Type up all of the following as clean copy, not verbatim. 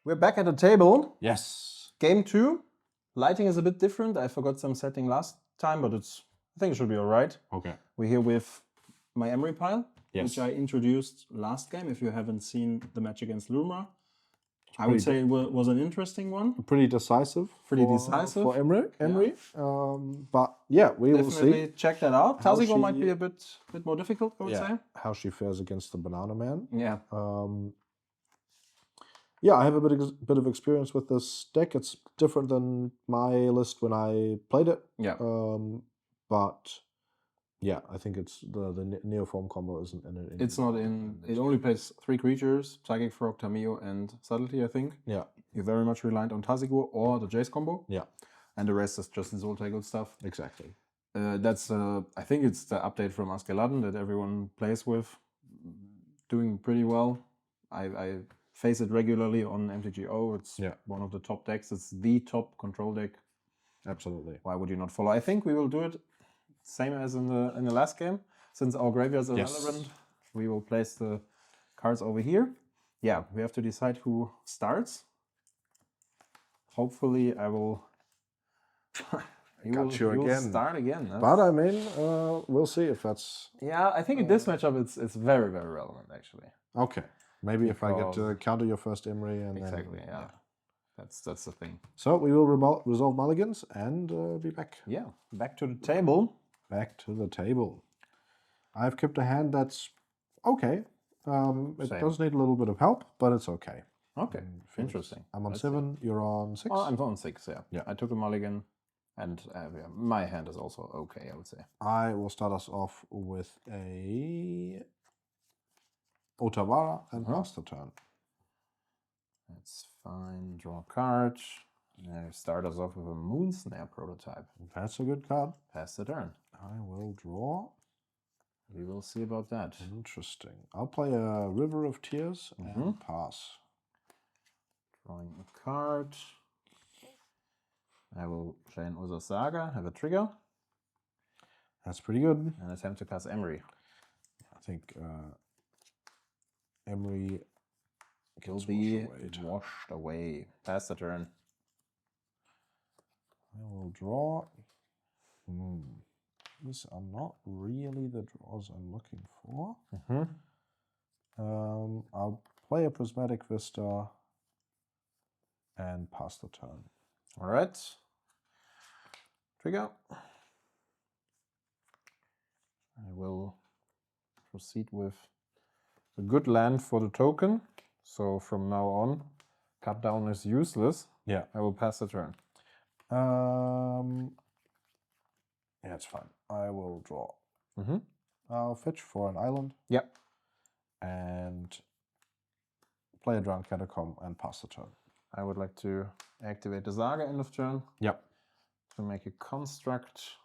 We're back at the table. Yes. Game 2. Lighting is a bit different. I forgot some setting last time, but I think it should be all right. Okay. We're here with my Emry pile, Yes. which I introduced last game. If you haven't seen the match against Luma, I would say it was an interesting one. Pretty decisive. For Emry. Yeah. But yeah, we will see. Definitely check that out. Tasigur might be a bit more difficult, I would say. How she fares against the Banana Man. Yeah. Yeah, I have a bit of experience with this deck. It's different than my list when I played it. Yeah. But yeah, I think it's the Neoform combo isn't in it. It's not in. It only plays 3 creatures: Psychic Frog, Tameo, and Subtlety, I think. Yeah. You're very much reliant on Tasigur or the Jace combo. Yeah. And the rest is just Zoltagel stuff. Exactly. That's I think it's the update from Askeladdin that everyone plays with. Doing pretty well. I face it regularly on MTGO. It's one of the top decks. It's the top control deck. Absolutely. Why would you not follow? I think we will do it same as in the last game. Since our graveyards are relevant, we will place the cards over here. Yeah, we have to decide who starts. Hopefully I will... you again. Start again. But I mean, we'll see if that's... Yeah, I think in this matchup it's very, very relevant, actually. Okay. Maybe if I get to counter your first Emry and exactly, then... yeah. That's the thing. So we will resolve mulligans and be back. Yeah, back to the table. Back to the table. I've kept a hand that's okay. It does need a little bit of help, but it's okay. Okay, interesting. I'm on 7, you're on 6? Oh, I'm on 6, yeah. I took a mulligan, and my hand is also okay, I would say. I will start us off with a Otawara and pass the turn. That's fine. Draw a card. Start us off with a Moon Snare prototype. That's a good card. Pass the turn. I will draw. We will see about that. Interesting. I'll play a River of Tears and pass. Drawing a card. I will play an Urza Saga, have a trigger. That's pretty good. And attempt to cast Emry. I think Emry will be washed away. Pass the turn. I will draw. These are not really the draws I'm looking for. I'll play a Prismatic Vista and pass the turn. All right. Trigger. I will proceed with a good land for the token. So from now on, cut down is useless. Yeah. I will pass the turn. Yeah, it's fine. I will draw. I'll fetch for an island. Yep. And play a Drowned Catacomb and pass the turn. I would like to activate the Saga end of turn. Yep. To make a construct.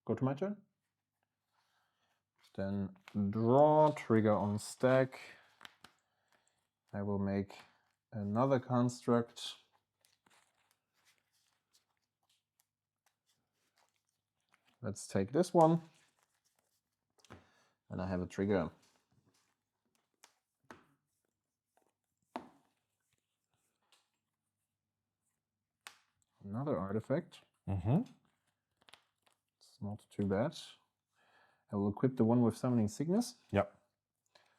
Go to my turn. Then draw, trigger on stack. I will make another construct. Let's take this one. And I have a trigger. Another artifact. It's not too bad. I will equip the one with Summoning Sickness. Yep.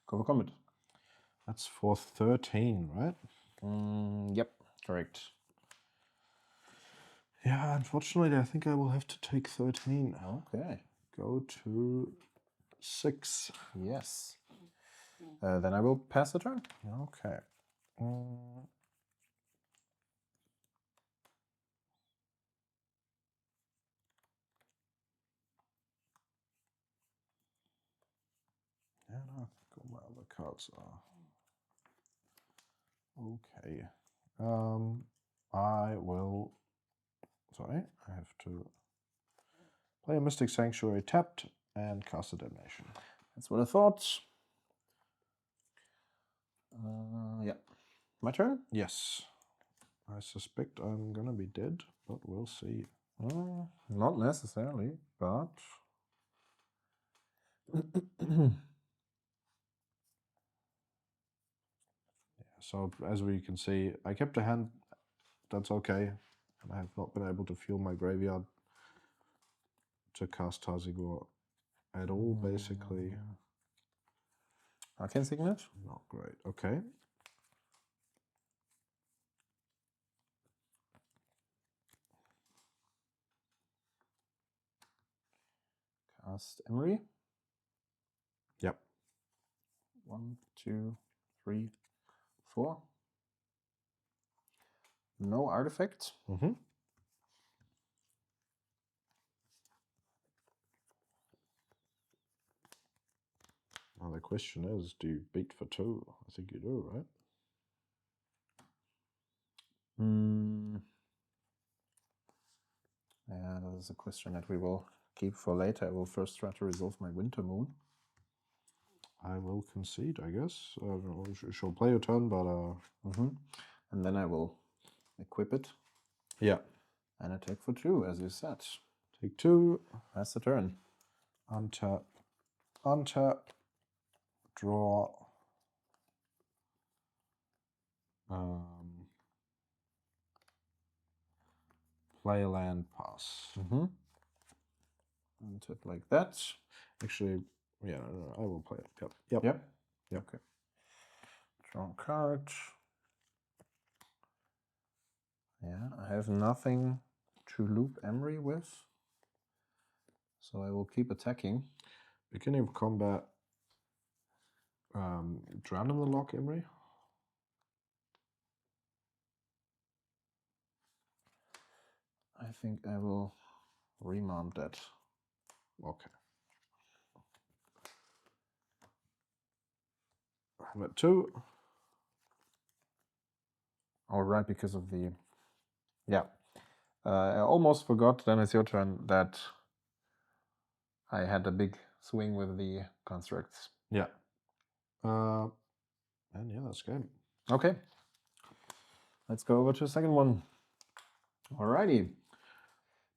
Go for combat. That's for 13, right? Yep, correct. Yeah, unfortunately, I think I will have to take 13. Okay. Go to 6. Yes. Then I will pass the turn. Okay. And I think all my other cards are okay. I will. Sorry, I have to play a Mystic Sanctuary tapped and cast a Damnation. That's what I thought. Yeah. My turn? Yes. I suspect I'm gonna be dead, but we'll see. Not necessarily, but... So as we can see, I kept a hand that's okay, and I have not been able to fuel my graveyard to cast Tasigur at all, basically. Arcane Signet? Not great. Okay. Cast Emry. Yep. 1, 2, 3, 4. No artifact. Mm-hmm. Now the question is, do you beat for 2? I think you do, right? Yeah, that is a question that we will keep for later. I will first try to resolve my Winter Moon. I will concede, I guess. She'll play your turn, but... And then I will equip it. Yeah. And attack for 2, as you said. Take 2. Pass the turn. Untap. Untap. Draw. Play a land, pass. Untap like that. Actually, yeah, no, I will play it. Yep. Okay. Draw a card. Yeah, I have nothing to loop Emry with, so I will keep attacking. Beginning of combat. Drown in the lock, Emry. I think I will remount that. Okay. I'm at 2. All right, because of the... Yeah. I almost forgot, then it's your turn, that I had a big swing with the constructs. Yeah. And yeah, that's game. Okay. Let's go over to the second one. Alrighty.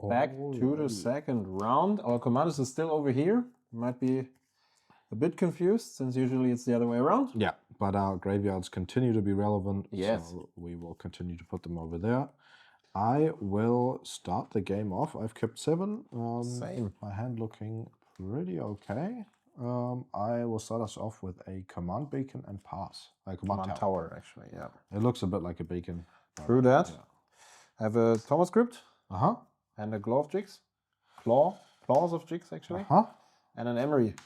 Back to the second round. Our commanders is still over here. Might be a bit confused, since usually it's the other way around. Yeah, but our graveyards continue to be relevant. Yes. So we will continue to put them over there. I will start the game off. I've kept 7. Same. My hand looking pretty okay. I will start us off with a command beacon and pass. A command tower, actually, yeah. It looks a bit like a beacon. True that. Yeah. I have a Thomas script. Uh-huh. And a Claws of Jigs, actually. Uh-huh. And an Emry,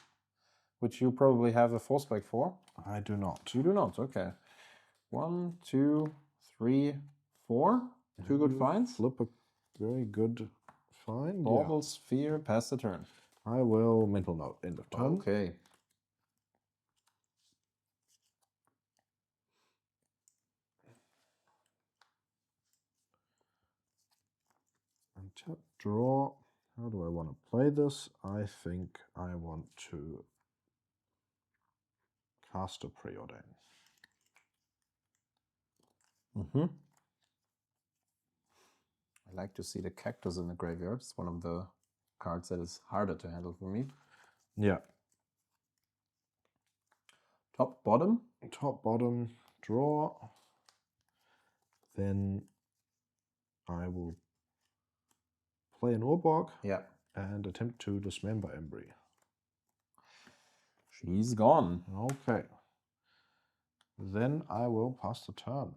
which you probably have a force spike for. I do not. You do not, okay. 1, 2, 3, 4. 2 good finds. Flip a very good find. Bauble Sphere, pass the turn. I will mental note, end of turn. Okay. Untap, draw. How do I want to play this? I think I want to cast a Preordain. I like to see the cactus in the graveyard. It's one of the cards that is harder to handle for me. Yeah. Top, bottom. Top, bottom, draw. Then I will play an Orbog. Yeah. And attempt to dismember Emry. She's gone. Okay. Then I will pass the turn.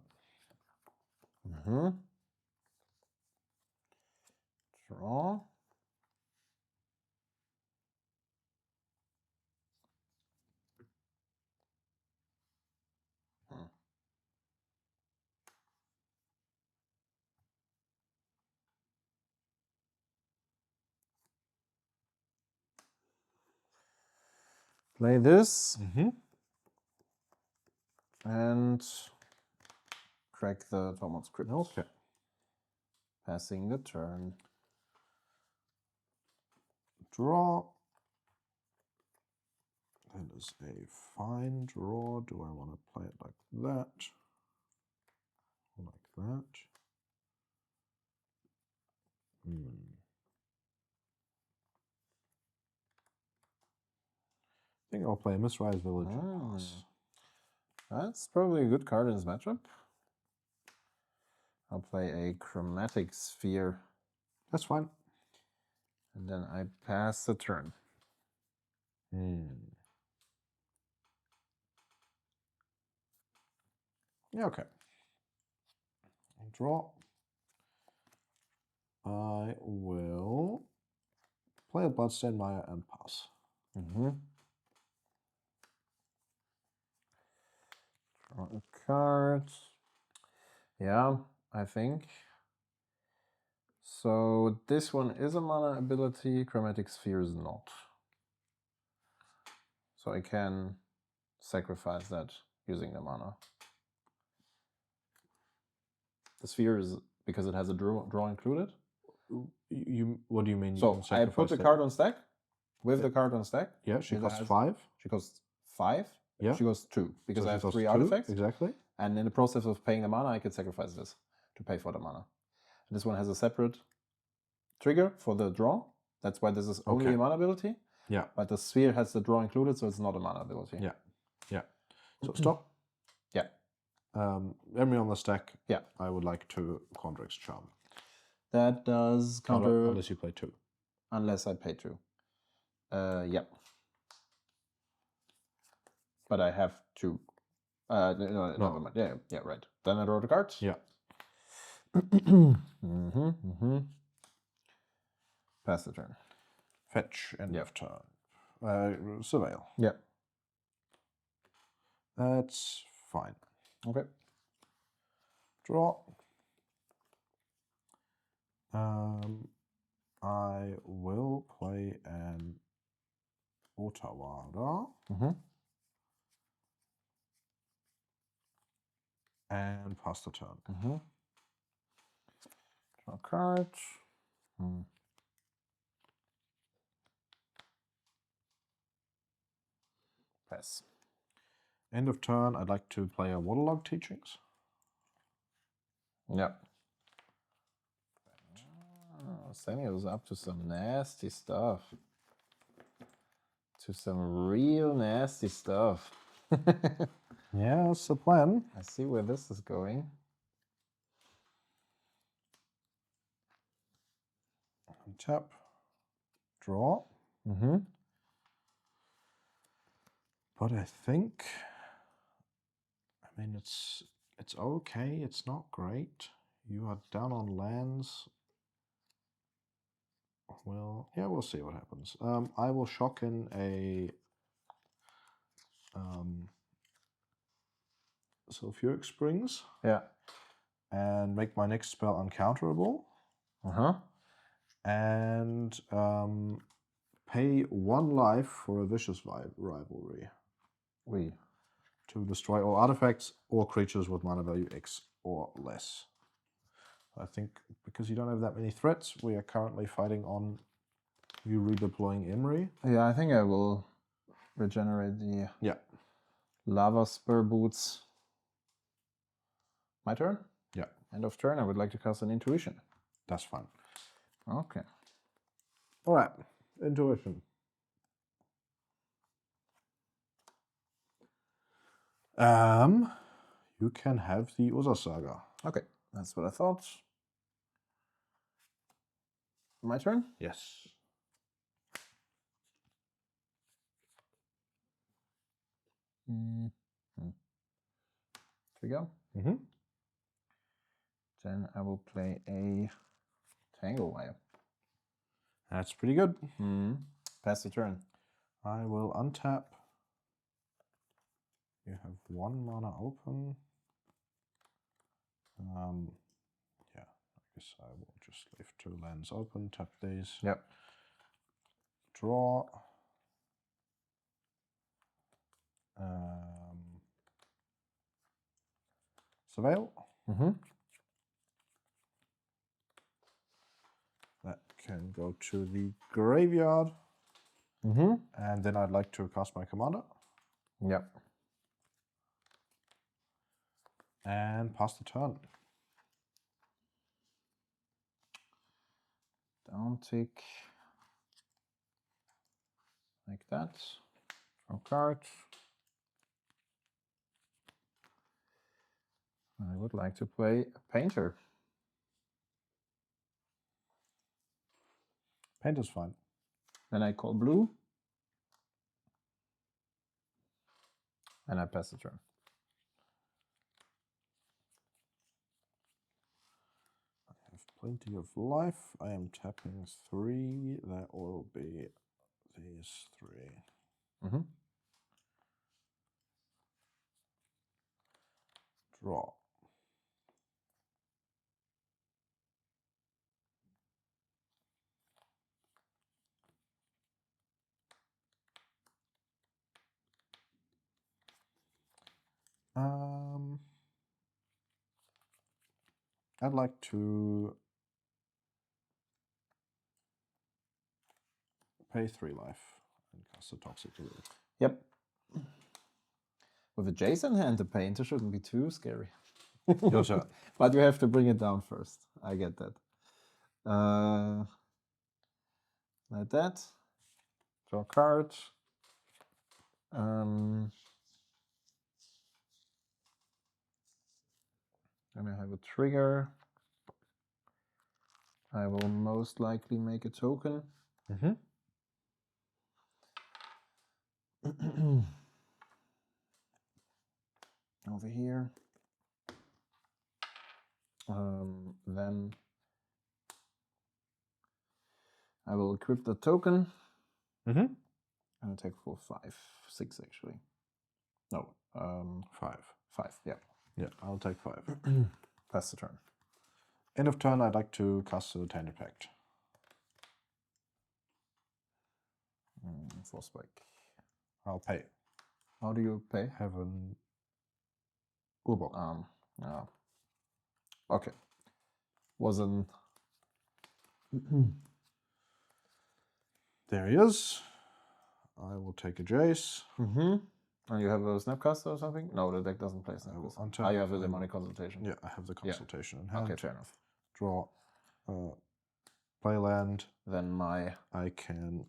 Draw. Play this. And crack the Thomas script. Okay. Passing the turn. Draw. That is a fine draw. Do I want to play it like that? Or like that? I think I'll play Misrise Village. That's probably a good card in this matchup. I'll play a Chromatic Sphere. That's fine. And then I pass the turn. Yeah, okay. Draw. I will play a Bloodstained Mire and pass. Draw a card. Yeah, I think. So this one is a mana ability, Chromatic Sphere is not. So I can sacrifice that using the mana. The sphere is because it has a draw included. What do you mean? So I put the card on stack. With the card on stack. Yeah, she costs 5. She costs 5. Yeah. She costs 2 because so I have 3 2, artifacts. Exactly. And in the process of paying the mana, I could sacrifice this to pay for the mana. And this one has a separate trigger for the draw. That's why this is only a mana ability. Yeah. But the sphere has the draw included, so it's not a mana ability. Yeah. Yeah. So stop. Yeah. Emry on the stack. Yeah. I would like to Quandrix Charm. That does counter. Unless you play 2. Unless I pay 2. Yeah. But I have 2. No, never mind. Yeah, right. Then I draw the cards. Yeah. Pass the turn. Fetch, end of turn. Surveil. Yeah. That's fine. Okay. Draw. I will play an Otawara. And pass the turn. Draw a card. Pass. End of turn, I'd like to play a Waterlog Teachings. Yeah. Samuel's up to some nasty stuff. To some real nasty stuff. Yeah, that's the plan. I see where this is going. Tap. Draw. But I think, I mean, it's okay. It's not great. You are down on lands. Well, yeah, we'll see what happens. I will shock in a Sulfuric Springs. Yeah. And make my next spell uncounterable. And pay 1 life for a Vicious Rivalry. To destroy all artifacts or creatures with mana value X or less. I think because you don't have that many threats, we are currently fighting on you redeploying Emry. Yeah, I think I will regenerate the Lava Spur Boots. My turn? Yeah. End of turn, I would like to cast an Intuition. That's fine. Okay. All right. Intuition. You can have the Urza Saga. Okay, that's what I thought. My turn? Yes. Here we go. Then I will play a Tangle Wire. That's pretty good. Pass the turn. I will untap. You have 1 mana open. Yeah, I guess I will just leave 2 lands open, tap these. Yep. Draw. Surveil. That can go to the graveyard. And then I'd like to cast my commander. Yep. And pass the turn. Down tick. Like that. Draw card. would like to play a Painter. Painter's fine. Then I call blue. And I pass the turn. I have plenty of life. I am tapping 3. That will be these 3. Draw. I'd like to pay 3 life and cast a Tasigur. Yep. With a Jason hand, the Painter shouldn't be too scary. Your turn. But you have to bring it down first. I get that. Like that. Draw a card. Then I have a trigger. I will most likely make a token. Over here. Then I will equip the token. And attack for 5, 6 actually. No, 5. 5, yeah. Yeah, I'll take 5. Pass the turn. End of turn, I'd like to cast a Tainted Pact. Frostbite. I'll pay. How do you pay? Have an Urbok. Yeah. Okay. Wasn't. There he is. I will take a Jace. And you have a Snapcaster or something? No, the deck doesn't play Snapcaster. You have a Demonic Consultation. Yeah, I have the Consultation in hand. Okay, fair enough. Draw. Play land. Then I can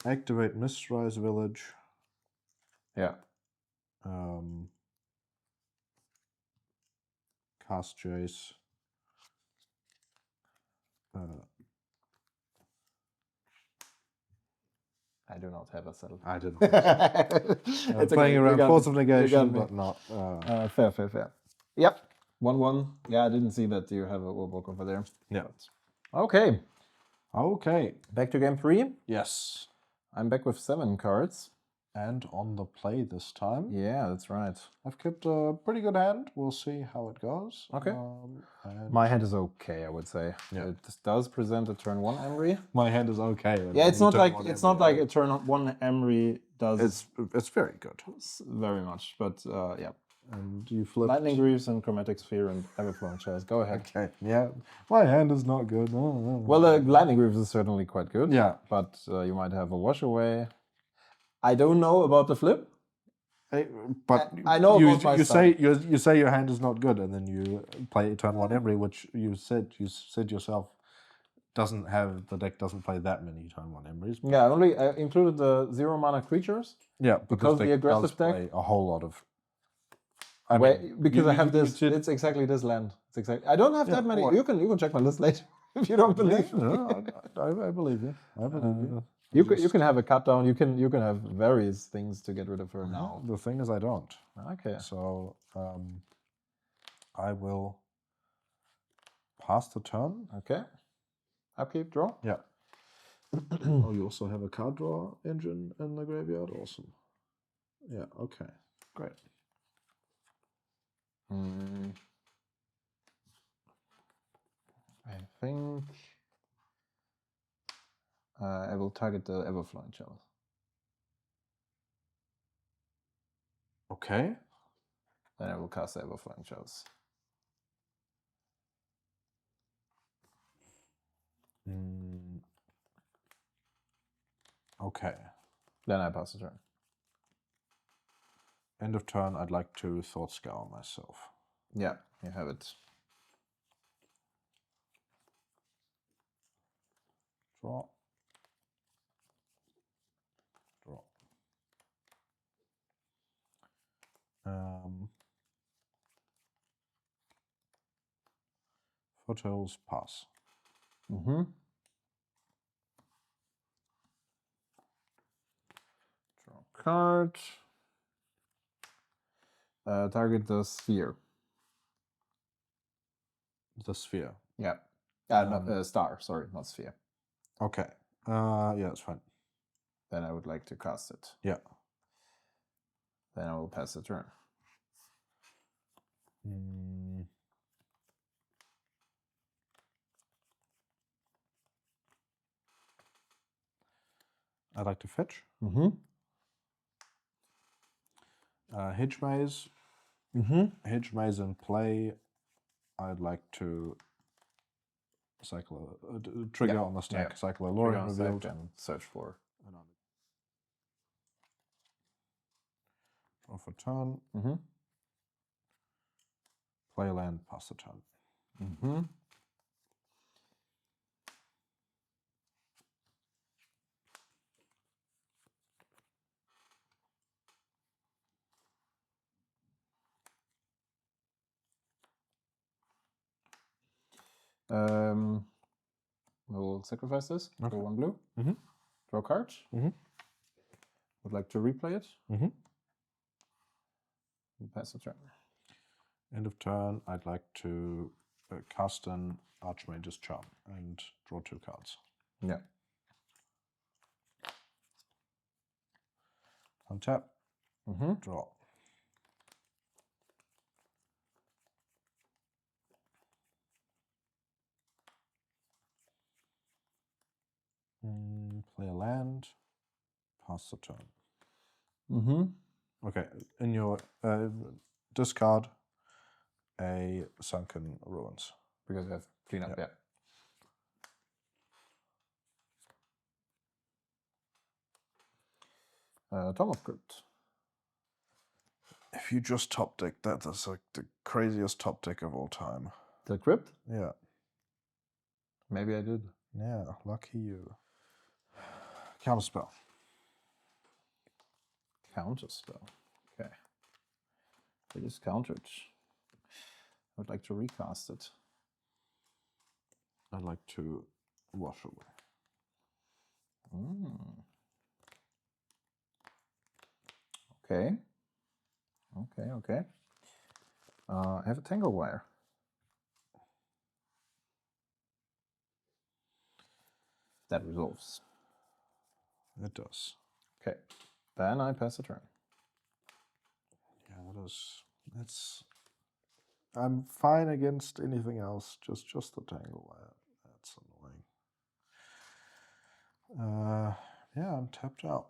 activate Mistrise Village. Yeah. Cast Jace. I do not have a settle. I didn't. It's playing around Force of Negation, but not. Fair. Yep. 1/1. Yeah, I didn't see that you have a Urbok over there. Yeah. Okay. Okay. Back to game 3. Yes. I'm back with 7 cards. And on the play this time. Yeah, that's right. I've kept a pretty good hand. We'll see how it goes. Okay. My hand is okay, I would say. Yeah. It does present a turn 1 Emry. My hand is okay. Yeah, it's not like a turn 1 Emry does. It's very good. Very much, but yeah. And you flip Lightning Greaves and Chromatic Sphere and Everflowing Chalice. Go ahead. Okay. Yeah. My hand is not good. No. Well, the Lightning Greaves is certainly quite good. Yeah. But you might have a Wash Away. I don't know about the flip. But I know you say your hand is not good, and then you play turn 1 Emry, which you said yourself the deck doesn't play that many turn 1 Emrys. Yeah, I included the 0 mana creatures. Yeah, because the aggressive deck play a whole lot of. Because I have this. It's exactly this land. It's exactly. I don't have that many. You can check my list later if you don't believe me. No, I believe you. I believe you. You can have a cut down. You can have various things to get rid of her now. The thing is, I don't. Okay. So I will pass the turn. Okay. Upkeep, draw. Yeah. Oh, you also have a card draw engine in the graveyard. Awesome. Yeah. Okay. Great. I think I will target the Everflowing Chalice. Okay. Then I will cast the Everflowing Chalice. Okay. Then I pass the turn. End of turn, I'd like to Thought Scour myself. Yeah, you have it. Draw. Draw. Foothills, pass. Mm-hmm. Draw a card. Target the sphere. The sphere. Yeah. Not star. Sorry, not sphere. Okay. Yeah, it's fine. Then I would like to cast it. Yeah. Then I will pass the turn. I'd like to fetch. Mm-hmm. Hedge Maze. Hedge Maze in play. I'd like to cycle trigger on the stack. Cycle a Lorien Revealed and search for. Draw for turn. Play a land, pass the turn. We'll sacrifice this for 1 blue. Draw a card. Would like to replay it. We'll pass the turn. End of turn, I'd like to cast an Archmage's Charm and draw 2 cards. Yeah. Untap. Draw. Play a land. Pass the turn. Okay, in your discard a Sunken Ruins. Because you have cleanup, yeah. Tom of Crypt. If you just top deck that, that's like the craziest top deck of all time. The Crypt? Yeah. Maybe I did. Yeah, lucky you. Counterspell. Counterspell. Okay. It is countered. I would like to recast it. I'd like to wash away. Okay. Okay. I have a Tangle Wire. That resolves. It does. Okay. Then I pass the turn. Yeah, that is. That's. I'm fine against anything else. Just the Tangle Wire. That's annoying. Yeah, I'm tapped out.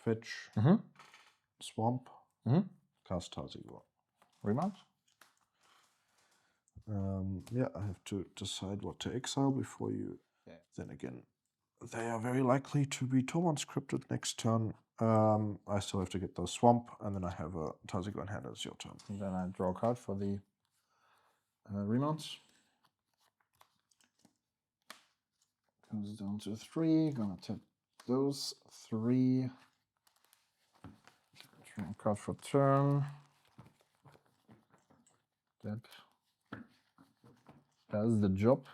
Fetch. Swamp. Cast Tasigur. Remount? Yeah, I have to decide what to exile before you. Yeah. Then again, they are very likely to be Tormund scripted next turn. I still have to get the swamp, and then I have a Tasigur in hand. It's your turn. And then I draw a card for the remounts. Comes down to 3. Gonna tap those 3. Draw a card for turn. That does the job.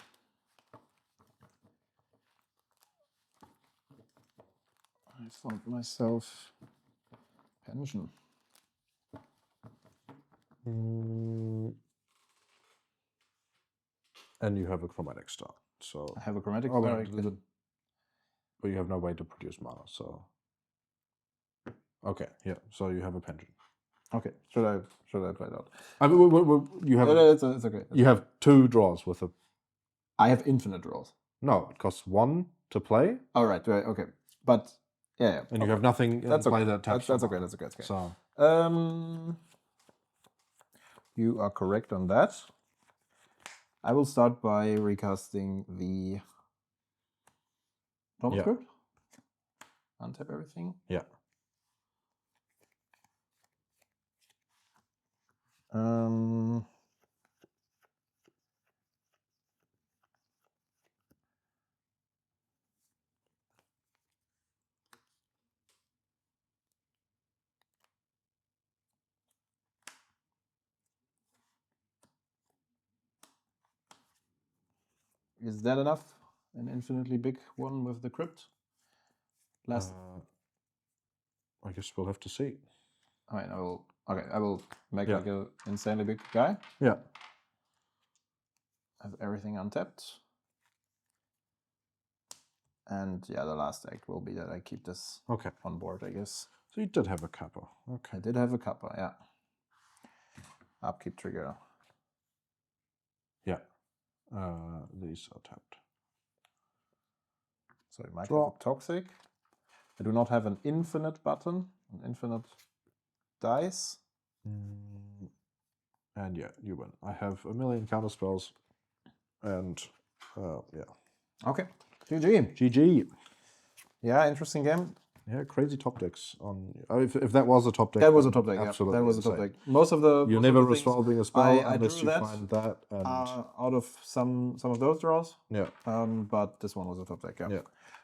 I found myself pension. And you have a chromatic star. So I have a chromatic star. But you have no way to produce mana, so okay, yeah. So you have a pension. Okay, should I play that? I mean, you have. It's okay. You have 2 draws with a. I have infinite draws. No, it costs 1 to play. Oh right, okay, but yeah. And you have nothing in play that taps. That's okay. That's okay. So you are correct on that. I will start by recasting the Tom script. Untap everything. Yeah. Is that enough? An infinitely big one with the crypt? Last. I guess we'll have to see. I mean, I will make like a insanely big guy. Yeah. Have everything untapped. And yeah, the last act will be that I keep this on board, I guess. So you did have a kappa. Okay. I did have a kappa, yeah. Upkeep trigger. Yeah. These are tapped. So it might have a toxic. I do not have an infinite button, an infinite dice. And yeah, you win. I have a million counter spells. And yeah. Okay. GG. GG. Yeah, interesting game. Yeah, crazy top decks on. If that was a top deck, that was a top deck. Absolutely, that was a top deck. Most of the you're never resolving a spell unless you that, find that. And out of some of those draws. Yeah. But this one was a top deck. Yeah.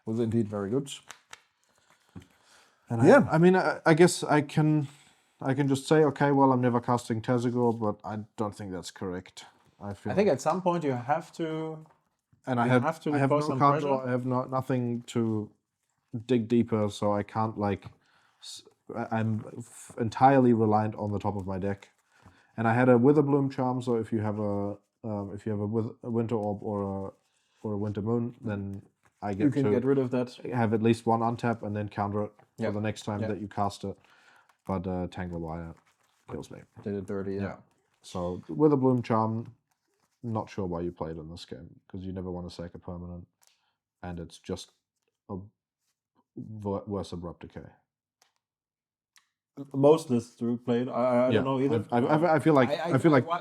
Was indeed very good. And I mean, I guess I can just say, okay, well, I'm never casting Tasigur, but I don't think that's correct. I think at some point you have to. And I have no card draw. I have nothing to dig deeper, so I can't I'm entirely reliant on the top of my deck. And I had a Witherbloom Charm, so if you have a Winter Orb or a Winter Moon, then I get to get rid of that. Have at least one untap and then counter it for the next time that you cast it. But Tangle Wire kills me. Did it dirty, yeah. So Witherbloom Charm, not sure why you played in this game, because you never want to sack a permanent, and it's just a worse Abrupt Decay. Most lists do play it. I don't know either. I feel like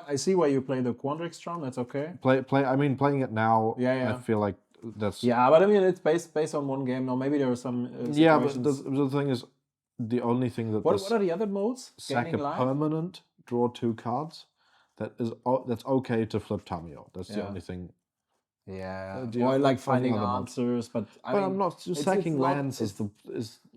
I see why you play the Quandrix Charm. That's okay. I mean, playing it now. I feel like that's. Yeah, but I mean, it's based on one game. Now maybe there are some. Yeah, but the thing is, the only thing that what are the other modes? Sack a permanent, draw 2 cards. That's okay to flip Tamio. That's the only thing. Yeah, or like finding answers, but I'm not sacking lands is.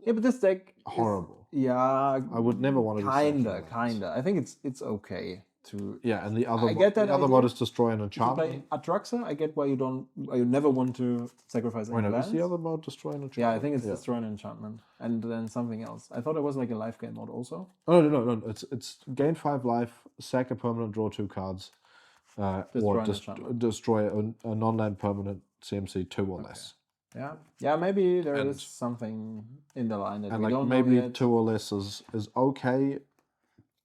Yeah, but this deck horrible. I would never want to. Kinda. I think it's okay to. Yeah, and the other mod is destroy an enchantment. If you play Atraxa, I get why you never want to sacrifice any lands. Is the other mod destroy an enchantment? Yeah, I think it's destroy an enchantment, and then something else. I thought it was like a life gain mod also. Oh no! It's gain 5 life, sack a permanent, draw 2 cards, or destroy a non-land permanent CMC 2 or less. Yeah. Maybe there is something in the line that we don't know maybe yet. 2 or less is okay,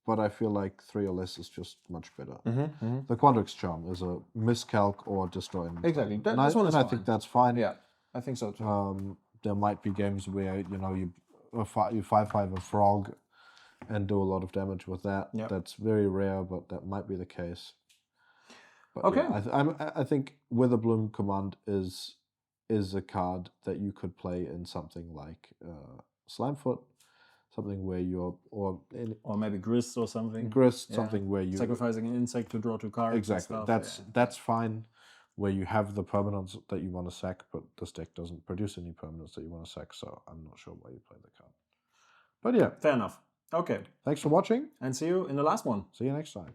but I feel like 3 or less is just much better. The Quandrix Charm is a miscalc or destroy. Exactly. I think that's fine. Yeah, I think so too. There might be games where you 5/5 a frog and do a lot of damage with that. Yep. That's very rare, but that might be the case. But okay. I think Witherbloom Command is a card that you could play in something like Slimefoot, something where or maybe Grist or something. Something where you sacrificing an insect to draw 2 cards. Exactly. That's fine. Where you have the permanents that you want to sack, but this deck doesn't produce any permanents that you want to sack, so I'm not sure why you play the card. But yeah. Fair enough. Okay. Thanks for watching. And see you in the last one. See you next time.